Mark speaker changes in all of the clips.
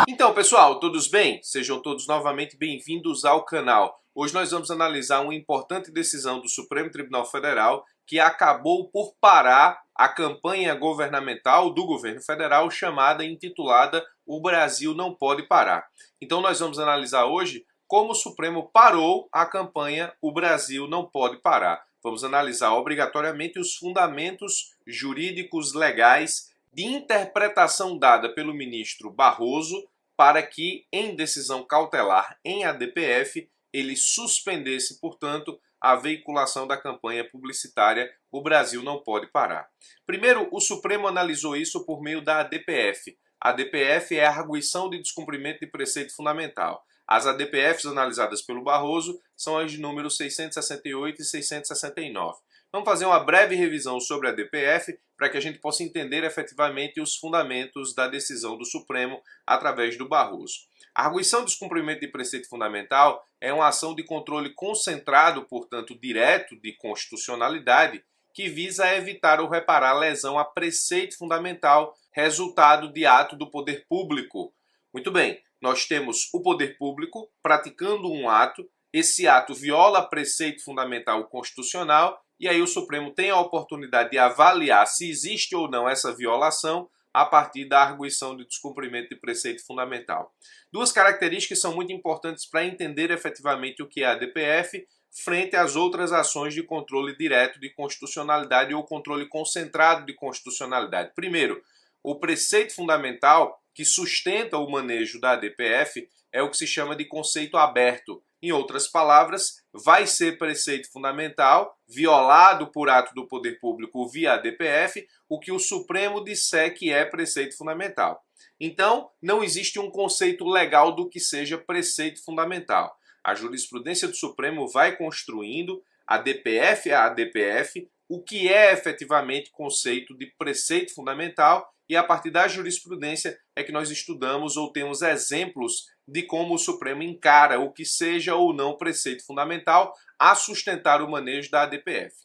Speaker 1: Então, pessoal, todos bem? Sejam todos novamente bem-vindos ao canal. Hoje nós vamos analisar uma importante decisão do Supremo Tribunal Federal que acabou por parar a campanha governamental do governo federal chamada e intitulada O Brasil Não Pode Parar. Então nós vamos analisar hoje como o Supremo parou a campanha O Brasil Não Pode Parar. Vamos analisar obrigatoriamente os fundamentos jurídicos legais de interpretação dada pelo ministro Barroso para que, em decisão cautelar em ADPF, ele suspendesse, portanto, a veiculação da campanha publicitária O Brasil Não Pode Parar. Primeiro, o Supremo analisou isso por meio da ADPF. A ADPF é a arguição de descumprimento de preceito fundamental. As ADPFs analisadas pelo Barroso são as de números 668 e 669. Vamos fazer uma breve revisão sobre a ADPF para que a gente possa entender efetivamente os fundamentos da decisão do Supremo através do Barroso. A arguição de descumprimento de preceito fundamental é uma ação de controle concentrado, portanto direto, de constitucionalidade, que visa evitar ou reparar lesão a preceito fundamental, resultado de ato do poder público. Muito bem, nós temos o poder público praticando um ato, esse ato viola preceito fundamental constitucional, e aí o Supremo tem a oportunidade de avaliar se existe ou não essa violação a partir da arguição de descumprimento de preceito fundamental. Duas características são muito importantes para entender efetivamente o que é a ADPF frente às outras ações de controle direto de constitucionalidade ou controle concentrado de constitucionalidade. Primeiro, o preceito fundamental que sustenta o manejo da ADPF é o que se chama de conceito aberto. Em outras palavras, vai ser preceito fundamental, violado por ato do poder público via ADPF, o que o Supremo disser que é preceito fundamental. Então, não existe um conceito legal do que seja preceito fundamental. A jurisprudência do Supremo vai construindo, ADPF a ADPF, o que é efetivamente conceito de preceito fundamental, e a partir da jurisprudência é que nós estudamos ou temos exemplos de como o Supremo encara o que seja ou não preceito fundamental a sustentar o manejo da ADPF.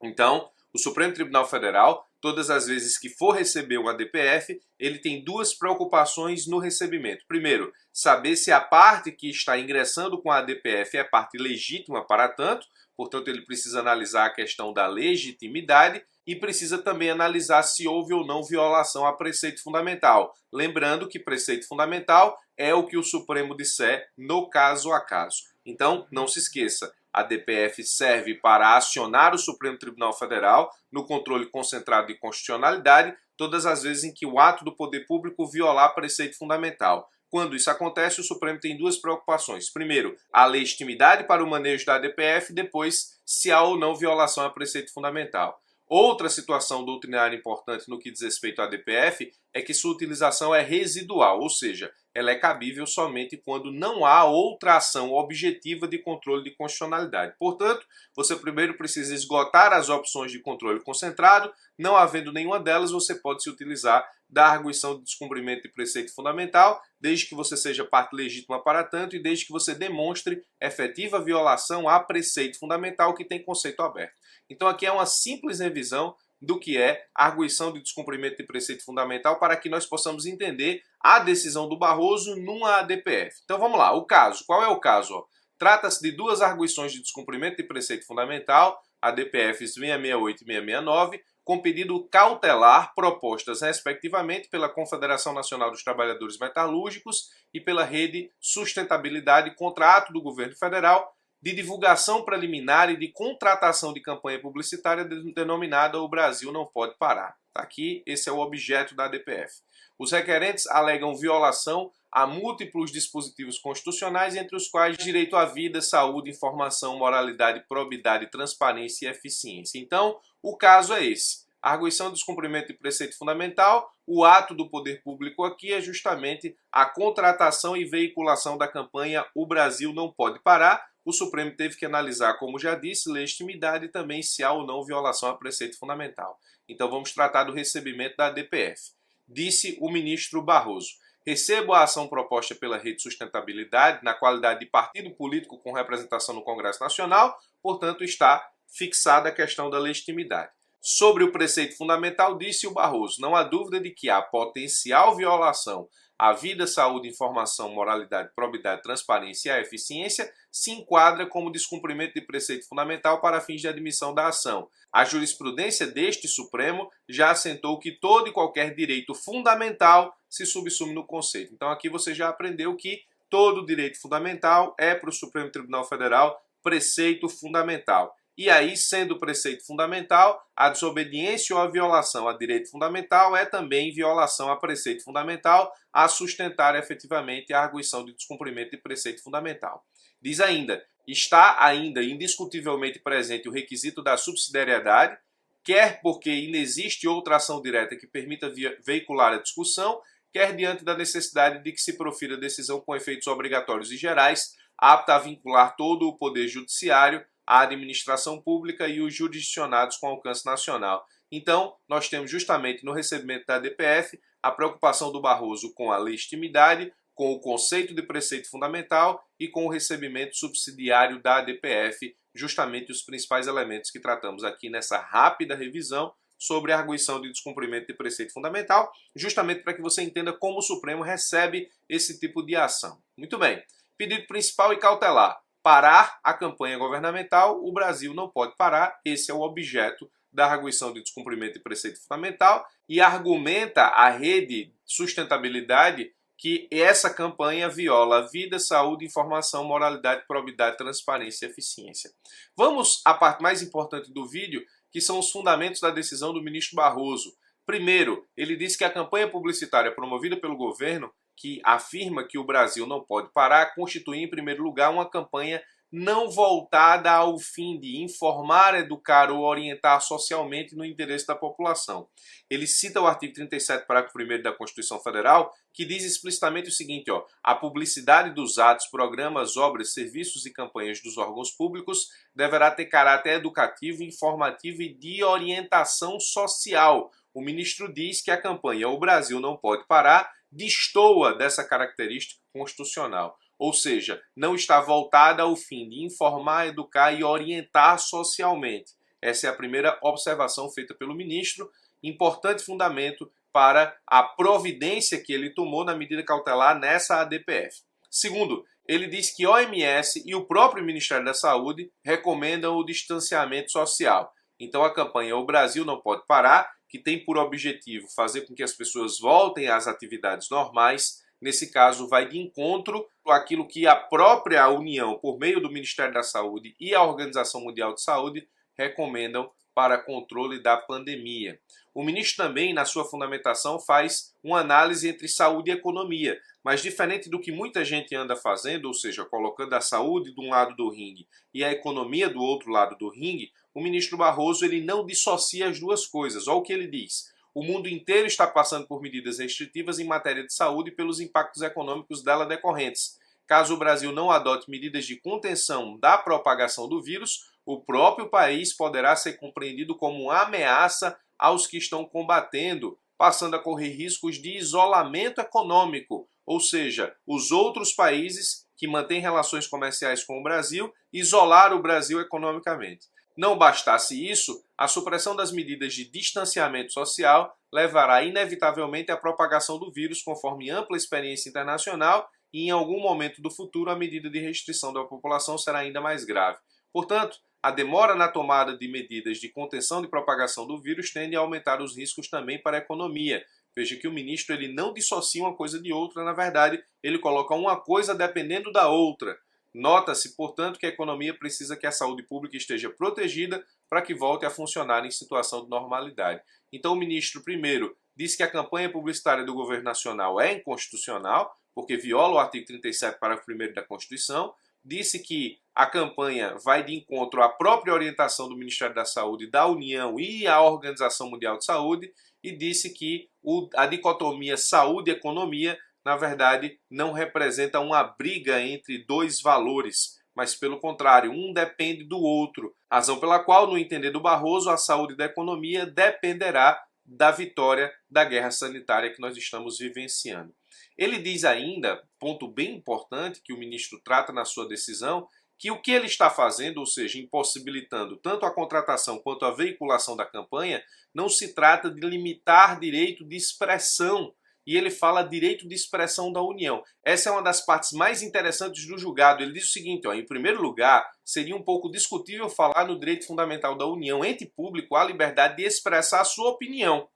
Speaker 1: Então, o Supremo Tribunal Federal, todas as vezes que for receber um ADPF, ele tem duas preocupações no recebimento. Primeiro, saber se a parte que está ingressando com a ADPF é parte legítima para tanto, portanto ele precisa analisar a questão da legitimidade e precisa também analisar se houve ou não violação a preceito fundamental. Lembrando que preceito fundamental é o que o Supremo disser no caso a caso. Então, não se esqueça, a ADPF serve para acionar o Supremo Tribunal Federal no controle concentrado de constitucionalidade todas as vezes em que o ato do poder público violar preceito fundamental. Quando isso acontece, o Supremo tem duas preocupações. Primeiro, a legitimidade para o manejo da ADPF, depois, se há ou não violação a preceito fundamental. Outra situação doutrinária importante no que diz respeito à ADPF é que sua utilização é residual, ou seja, ela é cabível somente quando não há outra ação objetiva de controle de constitucionalidade. Portanto, você primeiro precisa esgotar as opções de controle concentrado, não havendo nenhuma delas, você pode se utilizar da arguição de descumprimento de preceito fundamental, desde que você seja parte legítima para tanto e desde que você demonstre efetiva violação a preceito fundamental que tem conceito aberto. Então aqui é uma simples revisão do que é a arguição de descumprimento de preceito fundamental para que nós possamos entender a decisão do Barroso numa ADPF. Então vamos lá, o caso. Qual é o caso? Trata-se de duas arguições de descumprimento de preceito fundamental, ADPFs 668 e 669, com pedido cautelar propostas respectivamente pela Confederação Nacional dos Trabalhadores Metalúrgicos e pela Rede Sustentabilidade contra ato do Governo Federal de divulgação preliminar e de contratação de campanha publicitária denominada O Brasil Não Pode Parar. Aqui, esse é o objeto da ADPF. Os requerentes alegam violação a múltiplos dispositivos constitucionais, entre os quais direito à vida, saúde, informação, moralidade, probidade, transparência e eficiência. Então, o caso é esse. A arguição de descumprimento de preceito fundamental, o ato do poder público aqui é justamente a contratação e veiculação da campanha O Brasil Não Pode Parar. O Supremo teve que analisar, como já disse, legitimidade e também se há ou não violação a preceito fundamental. Então vamos tratar do recebimento da ADPF. Disse o ministro Barroso: recebo a ação proposta pela Rede Sustentabilidade na qualidade de partido político com representação no Congresso Nacional, portanto está fixada a questão da legitimidade. Sobre o preceito fundamental, disse o Barroso: não há dúvida de que há potencial violação a vida, saúde, informação, moralidade, probidade, transparência e a eficiência, se enquadra como descumprimento de preceito fundamental para fins de admissão da ação. A jurisprudência deste Supremo já assentou que todo e qualquer direito fundamental se subsume no conceito. Então aqui você já aprendeu que todo direito fundamental é para o Supremo Tribunal Federal preceito fundamental. E aí, sendo preceito fundamental, a desobediência ou a violação a direito fundamental é também violação a preceito fundamental, a sustentar efetivamente a arguição de descumprimento de preceito fundamental. Diz ainda, está ainda indiscutivelmente presente o requisito da subsidiariedade, quer porque inexiste outra ação direta que permita veicular a discussão, quer diante da necessidade de que se profira decisão com efeitos obrigatórios e gerais, apta a vincular todo o poder judiciário, a administração pública e os jurisdicionados com alcance nacional. Então, nós temos justamente no recebimento da ADPF a preocupação do Barroso com a legitimidade, com o conceito de preceito fundamental e com o recebimento subsidiário da ADPF, justamente os principais elementos que tratamos aqui nessa rápida revisão sobre a arguição de descumprimento de preceito fundamental, justamente para que você entenda como o Supremo recebe esse tipo de ação. Muito bem. Pedido principal e cautelar. Parar a campanha governamental, o Brasil não pode parar, esse é o objeto da arguição de descumprimento de preceito fundamental e argumenta a rede sustentabilidade que essa campanha viola a vida, saúde, informação, moralidade, probidade, transparência e eficiência. Vamos à parte mais importante do vídeo, que são os fundamentos da decisão do ministro Barroso. Primeiro, ele disse que a campanha publicitária promovida pelo governo que afirma que o Brasil não pode parar, constitui, em primeiro lugar, uma campanha não voltada ao fim de informar, educar ou orientar socialmente no interesse da população. Ele cita o artigo 37, parágrafo 1º da Constituição Federal, que diz explicitamente o seguinte, a publicidade dos atos, programas, obras, serviços e campanhas dos órgãos públicos deverá ter caráter educativo, informativo e de orientação social. O ministro diz que a campanha O Brasil Não Pode Parar destoa dessa característica constitucional, ou seja, não está voltada ao fim de informar, educar e orientar socialmente. Essa é a primeira observação feita pelo ministro, importante fundamento para a providência que ele tomou na medida cautelar nessa ADPF. Segundo, ele diz que OMS e o próprio Ministério da Saúde recomendam o distanciamento social. Então a campanha O Brasil Não Pode Parar, que tem por objetivo fazer com que as pessoas voltem às atividades normais, nesse caso vai de encontro àquilo que a própria União, por meio do Ministério da Saúde e a Organização Mundial de Saúde, recomendam para controle da pandemia. O ministro também, na sua fundamentação, faz uma análise entre saúde e economia, mas diferente do que muita gente anda fazendo, ou seja, colocando a saúde de um lado do ringue e a economia do outro lado do ringue, o ministro Barroso ele não dissocia as duas coisas. Olha o que ele diz. O mundo inteiro está passando por medidas restritivas em matéria de saúde pelos impactos econômicos dela decorrentes. Caso o Brasil não adote medidas de contenção da propagação do vírus, o próprio país poderá ser compreendido como uma ameaça aos que estão combatendo, passando a correr riscos de isolamento econômico, ou seja, os outros países que mantêm relações comerciais com o Brasil, isolar o Brasil economicamente. Não bastasse isso, a supressão das medidas de distanciamento social levará inevitavelmente à propagação do vírus, conforme ampla experiência internacional, e em algum momento do futuro a medida de restrição da população será ainda mais grave. Portanto, a demora na tomada de medidas de contenção de propagação do vírus tende a aumentar os riscos também para a economia. Veja que o ministro ele não dissocia uma coisa de outra, na verdade, ele coloca uma coisa dependendo da outra. Nota-se, portanto, que a economia precisa que a saúde pública esteja protegida para que volte a funcionar em situação de normalidade. Então o ministro, primeiro, disse que a campanha publicitária do governo nacional é inconstitucional, porque viola o artigo 37, parágrafo 1º da Constituição, disse que a campanha vai de encontro à própria orientação do Ministério da Saúde, da União e à Organização Mundial de Saúde, e disse que a dicotomia saúde e economia, na verdade, não representa uma briga entre dois valores, mas pelo contrário, um depende do outro, razão pela qual, no entender do Barroso, a saúde da economia dependerá da vitória da guerra sanitária que nós estamos vivenciando. Ele diz ainda, ponto bem importante que o ministro trata na sua decisão, que o que ele está fazendo, ou seja, impossibilitando tanto a contratação quanto a veiculação da campanha, não se trata de limitar direito de expressão, e ele fala direito de expressão da União. Essa é uma das partes mais interessantes do julgado. Ele diz o seguinte, ó, em primeiro lugar, seria um pouco discutível falar no direito fundamental da União, ente público, a liberdade de expressar a sua opinião,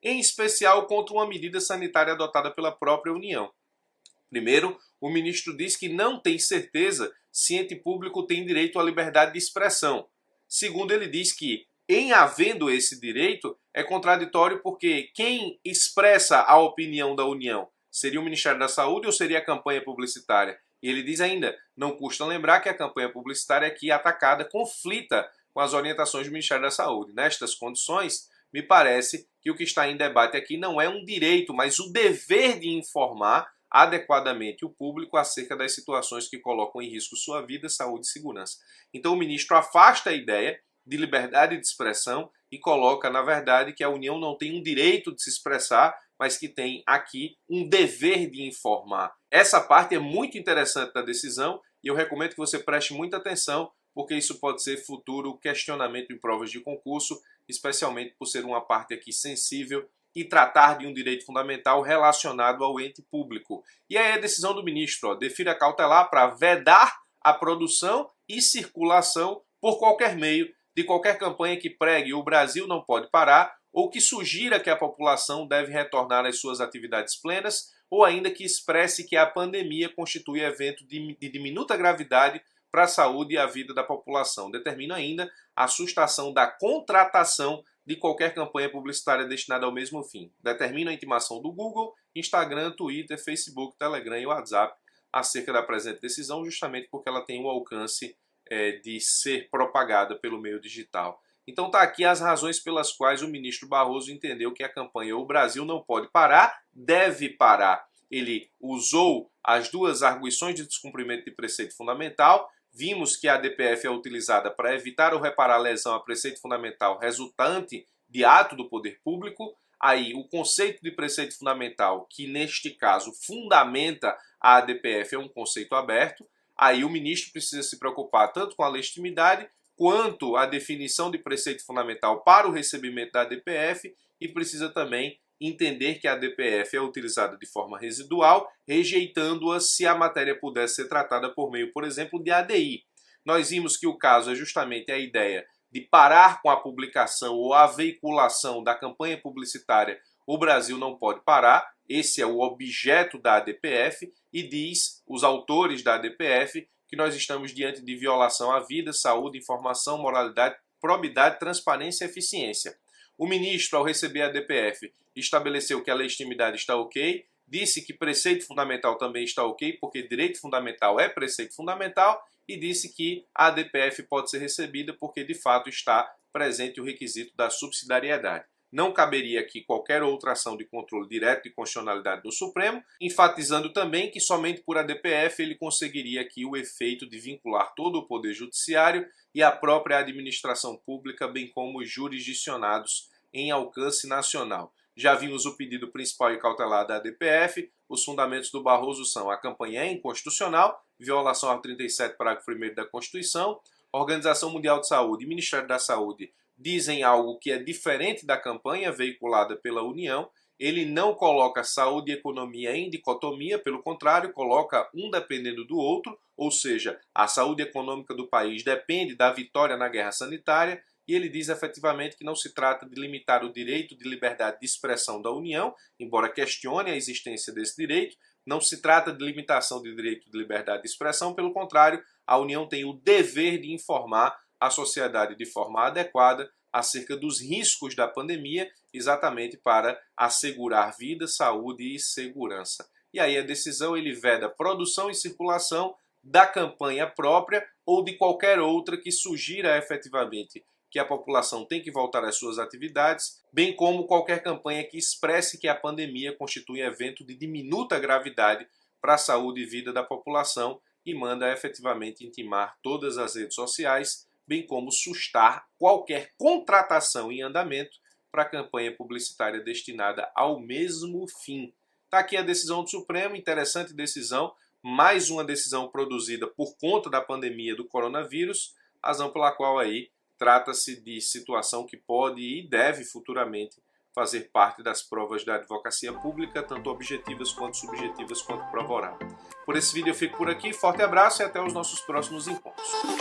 Speaker 1: em especial contra uma medida sanitária adotada pela própria União. Primeiro, o ministro diz que não tem certeza se ente público tem direito à liberdade de expressão. Segundo, ele diz que, em havendo esse direito, é contraditório porque quem expressa a opinião da União seria o Ministério da Saúde ou seria a campanha publicitária? E ele diz ainda, não custa lembrar que a campanha publicitária aqui atacada conflita com as orientações do Ministério da Saúde. Nestas condições, me parece que o que está em debate aqui não é um direito, mas o dever de informar adequadamente o público acerca das situações que colocam em risco sua vida, saúde e segurança. Então o ministro afasta a ideia de liberdade de expressão e coloca, na verdade, que a União não tem um direito de se expressar, mas que tem aqui um dever de informar. Essa parte é muito interessante da decisão e eu recomendo que você preste muita atenção, porque isso pode ser futuro questionamento em provas de concurso, especialmente por ser uma parte aqui sensível e tratar de um direito fundamental relacionado ao ente público. E aí a decisão do ministro, defira cautelar para vedar a produção e circulação por qualquer meio de qualquer campanha que pregue o Brasil não pode parar ou que sugira que a população deve retornar às suas atividades plenas ou ainda que expresse que a pandemia constitui evento de diminuta gravidade para a saúde e a vida da população. Determina ainda a sustação da contratação de qualquer campanha publicitária destinada ao mesmo fim. Determina a intimação do Google, Instagram, Twitter, Facebook, Telegram e WhatsApp acerca da presente decisão, justamente porque ela tem o alcance de ser propagada pelo meio digital. Então está aqui as razões pelas quais o ministro Barroso entendeu que a campanha O Brasil não pode parar, deve parar. Ele usou as duas arguições de descumprimento de preceito fundamental. Vimos que a ADPF é utilizada para evitar ou reparar lesão a preceito fundamental resultante de ato do poder público. Aí o conceito de preceito fundamental, que neste caso fundamenta a ADPF, é um conceito aberto. Aí o ministro precisa se preocupar tanto com a legitimidade quanto a definição de preceito fundamental para o recebimento da ADPF e precisa também entender que a ADPF é utilizada de forma residual, rejeitando-a se a matéria pudesse ser tratada por meio, por exemplo, de ADI. Nós vimos que o caso é justamente a ideia de parar com a publicação ou a veiculação da campanha publicitária O Brasil não pode parar. Esse é o objeto da ADPF e diz os autores da ADPF que nós estamos diante de violação à vida, saúde, informação, moralidade, probidade, transparência e eficiência. O ministro, ao receber a ADPF, estabeleceu que a legitimidade está ok, disse que preceito fundamental também está ok, porque direito fundamental é preceito fundamental, e disse que a ADPF pode ser recebida porque de fato está presente o requisito da subsidiariedade. Não caberia aqui qualquer outra ação de controle direto de constitucionalidade do Supremo, enfatizando também que somente por ADPF ele conseguiria aqui o efeito de vincular todo o Poder Judiciário e a própria administração pública, bem como os jurisdicionados em alcance nacional. Já vimos o pedido principal e cautelar da ADPF, os fundamentos do Barroso são: a campanha é inconstitucional, violação ao 37, parágrafo 1º da Constituição, Organização Mundial de Saúde e Ministério da Saúde dizem algo que é diferente da campanha veiculada pela União. Ele não coloca saúde e economia em dicotomia, pelo contrário, coloca um dependendo do outro, ou seja, a saúde econômica do país depende da vitória na guerra sanitária, e ele diz efetivamente que não se trata de limitar o direito de liberdade de expressão da União, embora questione a existência desse direito, não se trata de limitação de direito de liberdade de expressão, pelo contrário, a União tem o dever de informar a sociedade de forma adequada acerca dos riscos da pandemia, exatamente para assegurar vida, saúde e segurança. E aí a decisão ele veda produção e circulação da campanha própria ou de qualquer outra que sugira efetivamente que a população tem que voltar às suas atividades, bem como qualquer campanha que expresse que a pandemia constitui evento de diminuta gravidade para a saúde e vida da população e manda efetivamente intimar todas as redes sociais, bem como sustar qualquer contratação em andamento para a campanha publicitária destinada ao mesmo fim. Está aqui a decisão do Supremo, interessante decisão, mais uma decisão produzida por conta da pandemia do coronavírus, razão pela qual aí trata-se de situação que pode e deve futuramente fazer parte das provas da advocacia pública, tanto objetivas quanto subjetivas, quanto prova oral. Por esse vídeo eu fico por aqui, forte abraço e até os nossos próximos encontros.